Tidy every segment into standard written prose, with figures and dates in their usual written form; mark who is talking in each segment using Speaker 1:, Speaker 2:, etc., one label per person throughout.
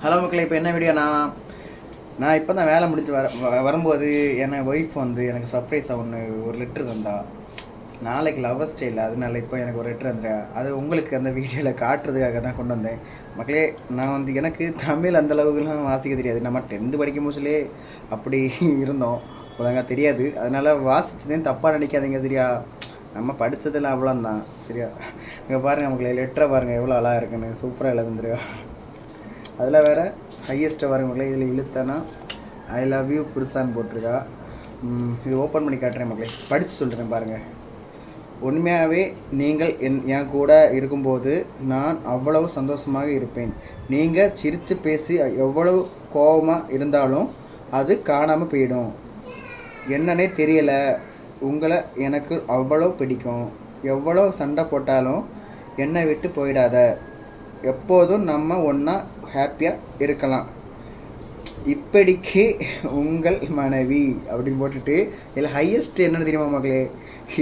Speaker 1: Hello மக்களே, இப்போ என்ன வீடியோனா, நான் இப்போ தான் வேலை முடிஞ்சு வரும்போது என் ஒய்ஃப் வந்து எனக்கு சர்ப்ரைஸாக ஒரு லெட்ரு தந்தா. நாளைக்கு லவ்வர்ஸ் டே இல்லை, அதனால இப்போ எனக்கு ஒரு லெட்ரு வந்துடுறா. அது உங்களுக்கு அந்த வீடியோவில் காட்டுறதுக்காக தான் கொண்டு வந்தேன். மக்களே, நான் வந்து எனக்கு தமிழ் அந்தளவுக்குலாம் வாசிக்க தெரியாது. நம்ம 10th படிக்கும் போதுலே அப்படி இருந்தோம், ஒழுங்காக தெரியாது. அதனால் வாசிச்சதேன்னு தப்பாக நினைக்காதீங்க சரியா. நம்ம படித்ததெல்லாம் அவ்வளோந்தான் சரியா. இங்கே பாருங்கள் மக்களே, லெட்டரை பாருங்கள் எவ்வளோ அழகாக இருக்குன்னு, சூப்பராக எழுதுந்துருக்கா. அதில் வேறு ஹையஸ்ட்டை வரவங்களே இதில் இழுத்தனா ஐ லவ் யூ புருஷான்னு போட்டிருக்கா. இது ஓப்பன் பண்ணி காட்டுறேன் மக்களே, படித்து சொல்கிறேன் பாருங்கள். உண்மையாகவே நீங்கள் என் கூட இருக்கும்போது நான் அவ்வளவு சந்தோஷமாக இருப்பேன். நீங்கள் சிரித்து பேசி எவ்வளவு கோபமாக இருந்தாலும் அது காணாமல் போயிடும். என்னன்னே தெரியலை, உங்களை எனக்கு அவ்வளோ பிடிக்கும். எவ்வளோ சண்டை போட்டாலும் என்னை விட்டு போயிடாத. எப்போதும் நம்ம ஒன்றா ஹாப்பியாக இருக்கலாம். இப்படிக்கு உங்கள் மனைவி அப்படின்னு போட்டுட்டு இதில் ஹையஸ்ட் என்னென்னு தெரியுமா மக்களே,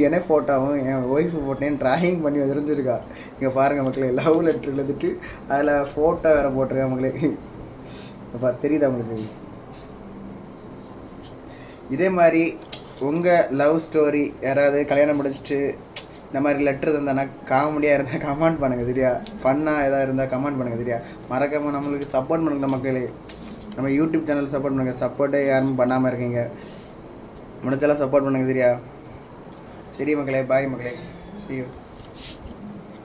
Speaker 1: என்ன ஃபோட்டோவும் என் ஒய்ஃபு ஃபோட்டோயும் ட்ராயிங் பண்ணி வரைஞ்சிருக்கா. இங்கே பாருங்கள் மக்களே, லவ் லெட்ரு எழுதிட்டு அதில் ஃபோட்டோ வேறு போட்டிருக்கா மக்களே. இப்போ தெரியுதா உங்களுக்கு? இதே மாதிரி உங்கள் லவ் ஸ்டோரி யாராவது கல்யாணம் முடிச்சுட்டு இந்த மாதிரி லெட்ரு தந்தானா காமெடியாக இருந்தால் கமெண்ட் பண்ணுங்கள் சரியா. ஃபன்னாக எதாவது இருந்தால் கமெண்ட் பண்ணுங்கள் சரியா. மறக்காமல் நம்மளுக்கு சப்போர்ட் பண்ணுங்க மக்களே. நம்ம யூடியூப் சேனல் சப்போர்ட் பண்ணுங்கள். சப்போர்ட்டே யாரும் பண்ணாமல் இருக்கீங்க, முடிஞ்செல்லாம் சப்போர்ட் பண்ணுங்கள் சரியா. சரி மக்களே, பாய் மக்களே, see you.